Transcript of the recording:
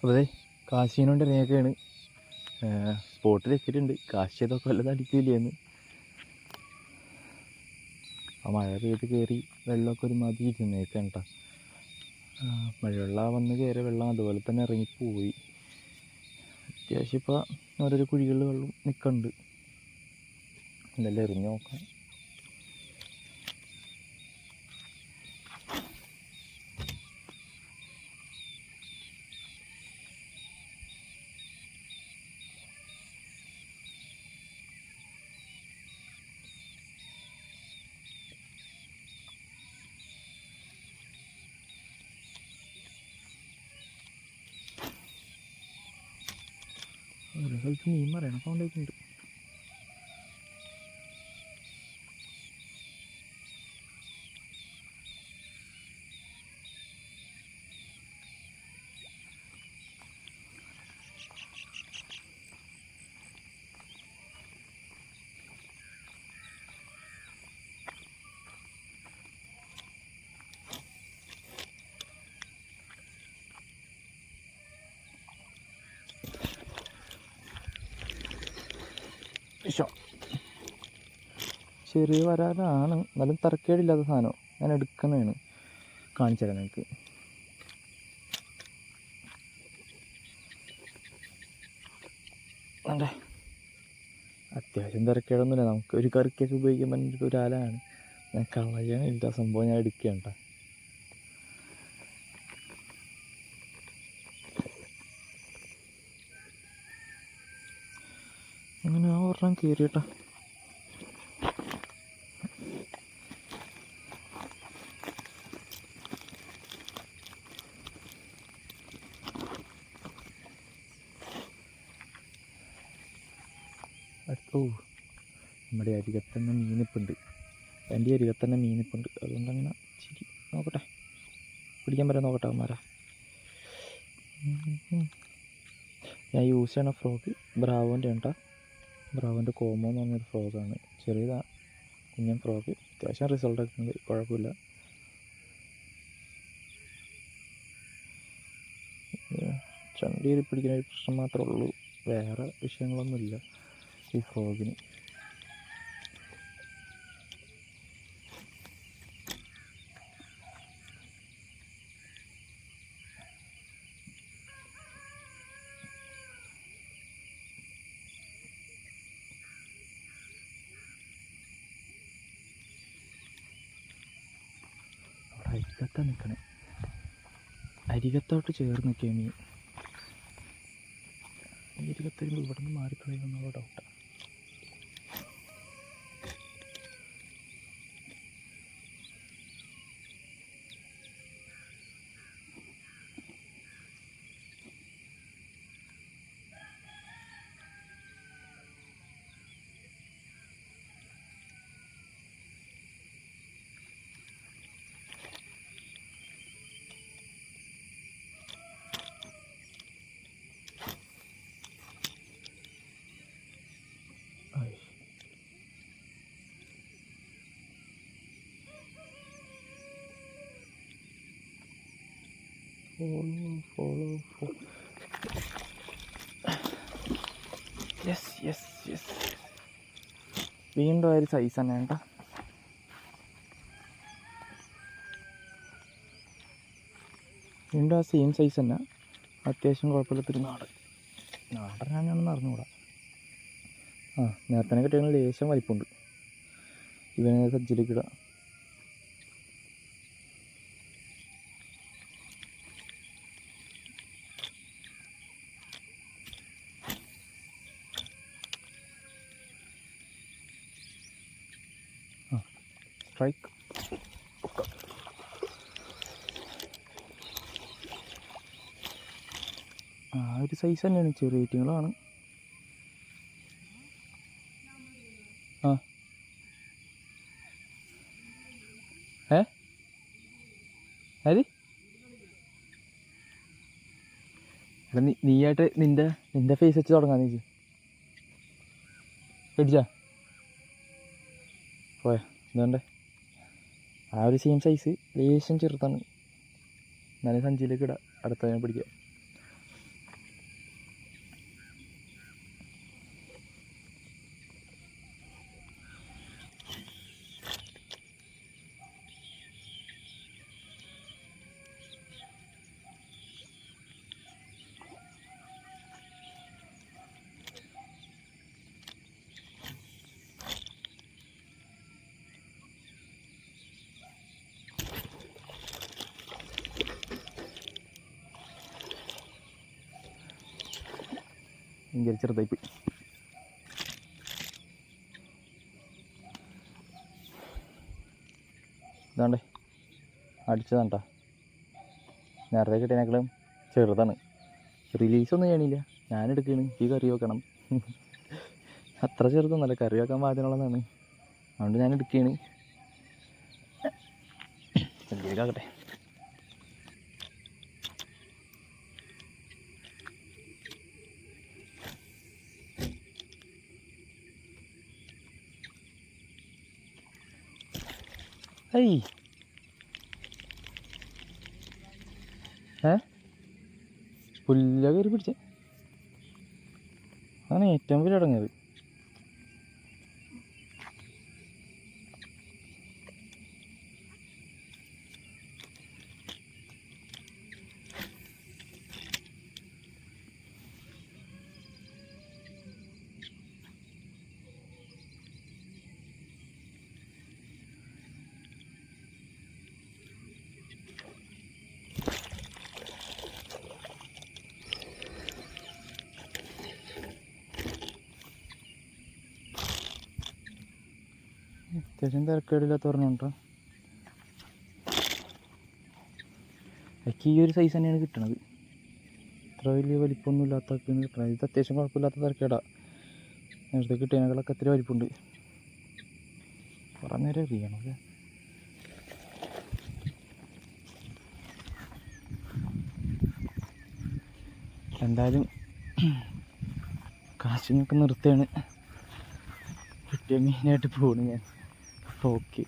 അതെ കാശീനോണ്ട് ഇറങ്ങിയൊക്കെയാണ്. സ്പോട്ടിൽ വെച്ചിട്ടുണ്ട്. കാശ് ചെയ്തൊക്കെ വല്ലതും അടിക്കില്ലേന്ന്. ആ മഴ പെയ്ത് കയറി വെള്ളമൊക്കെ ഒരു മതി ഇരുന്നേക്കാൻ കേട്ടോ. മഴവെള്ളം വന്ന് കയറിയ വെള്ളം അതുപോലെ തന്നെ ഇറങ്ങിപ്പോയി. അത്യാവശ്യം ഇപ്പോൾ ഓരോരോ കുഴികളിൽ വെള്ളം നിൽക്കുന്നുണ്ട്. എന്തെല്ലാം എറിഞ്ഞ് നോക്കാം. ഓരോ സ്ഥലത്ത് മീൻ പറയണ സൗണ്ടൊക്കെയുണ്ട്. ചെറിയ വരാലാണ്, എന്നാലും തരക്കേടില്ലാത്ത സാധനം. ഞാൻ എടുക്കുന്നതാണ്, കാണിച്ചു തരാം നിങ്ങൾക്ക്. അതെ, അത്യാവശ്യം തിരക്കേടൊന്നുമില്ല. നമുക്ക് ഒരു കറിക്കൊക്കെ ഉപയോഗിക്കാൻ പറ്റുന്ന ഒരു ആലാണ്. ഞാൻ കളയാൻ ഇല്ല സംഭവം, ഞാൻ എടുക്കുകയാണ് കേട്ടോ. അങ്ങനെ ആ ഒരെണ്ണം കയറിയിട്ടാ. ഓ, നമ്മുടെ അരികത്തന്നെ മീനിപ്പുണ്ട്. എൻ്റെ അരികത്തന്നെ മീനിപ്പുണ്ട്. അതുകൊണ്ട് അങ്ങനെ ശരി നോക്കട്ടെ, പിടിക്കാൻ പറ്റാൻ നോക്കട്ടെ അവന്മാരാ. ഞാൻ യൂസ് ചെയ്യണ ഫ്രോഗ് ബ്രാവോൻ്റെ കേട്ടോ. ബ്രാവോൻ്റെ കോമോ എന്ന് പറഞ്ഞൊരു ഫ്രോഗാണ്. ചെറിയതാണ്, കുഞ്ഞൻ ഫ്രോഗ്. അത്യാവശ്യം റിസൾട്ടൊക്കെ ഉണ്ട്, കുഴപ്പമില്ല. ചണ്ടിയിൽ പിടിക്കുന്ന ഒരു പ്രശ്നം മാത്രമേ ഉള്ളൂ, വേറെ വിഷയങ്ങളൊന്നുമില്ല ഈ ഫ്രോഗിന്. അവിടെ അരികത്താണ് നിൽക്കണേ, അരികത്തോട്ട് ചേർന്ന് നിൽക്കുക മീൻ. അരികത്ത് വരുമ്പോൾ ഇവിടെ നിന്ന് മാറിക്കളയുമെന്നുള്ള ഡൗട്ടാണ്. ഫോളോ. യെസ് വീണ്ടും ഒരു സൈസ് തന്നെ കേട്ടോ. വീണ്ടും ആ സെയിം സൈസ് തന്നെ, അത്യാവശ്യം കുഴപ്പമില്ലാത്തൊരു നാടനാണെന്ന് അറിഞ്ഞുകൂടാ. നേരത്തെ കിട്ടിയ ലേശം വലിപ്പമുണ്ട്. ഇവനെ സജ്ജിലേക്ക് ഇടാം. സ്ട്രൈക്ക്. ഒരു സൈസ് തന്നെയാണ്, ചെറിയ ഐറ്റങ്ങളാണ്. അത് നീയായിട്ട് നിന്റെ ഫേസ് വെച്ച് തുടങ്ങാന്ന് ചോദിച്ചു. പിടിച്ചാ പോയാ ഇതുകൊണ്ട് ആ ഒരു സെയിം സൈസ്, ലേശം ചെറുതാണ്. എന്നാലും സഞ്ചിയിലേക്ക് ഇടാം, അടുത്ത ഞാൻ പിടിക്കാം. ഭയങ്കര ചെറുതായിപ്പോയി. ഇതാണ്ടേ അടിച്ചതാണ് കേട്ടോ. നേരത്തെ കിട്ടിയതിനേക്കാളും ചെറുതാണ്. റിലീസൊന്നും ചെയ്യണില്ല, ഞാനെടുക്കുകയാണ്. ഈ കറി വെക്കണം. അത്ര ചെറുതൊന്നല്ല, കറി വെക്കാൻ പാചകമുള്ളതാണ്. അതുകൊണ്ട് ഞാൻ എടുക്കുകയാണ്. എന്തെങ്കിലുമാകട്ടെ. ഏയ് പുല്ല കയറി പിടിച്ചേ. അതാണ് ഏറ്റവും വലിയ അടങ്ങിയത്. അത്യാവശ്യം തിരക്കേടില്ലാത്ത പറഞ്ഞോട്ടോ. എനിക്ക് ഈ ഒരു സൈസ് തന്നെയാണ് കിട്ടണത്. ഇത്ര വലിയ വലിപ്പമൊന്നും ഇല്ലാത്തൊക്കെയാണ് കിട്ടണത്. ഇത് അത്യാവശ്യം കുഴപ്പമില്ലാത്ത തിരക്കേടാ. നേരത്തെ കിട്ടിയതിനേക്കാളൊക്കെ അത്ര വലിപ്പമുണ്ട്. കുറേ നേരം എറിയണത്. എന്തായാലും കാശിങ്ങൊക്കെ നിർത്തുകയാണ്. കിട്ടിയ മീനായിട്ട് പോകണം ഞാൻ. ഓക്കെ.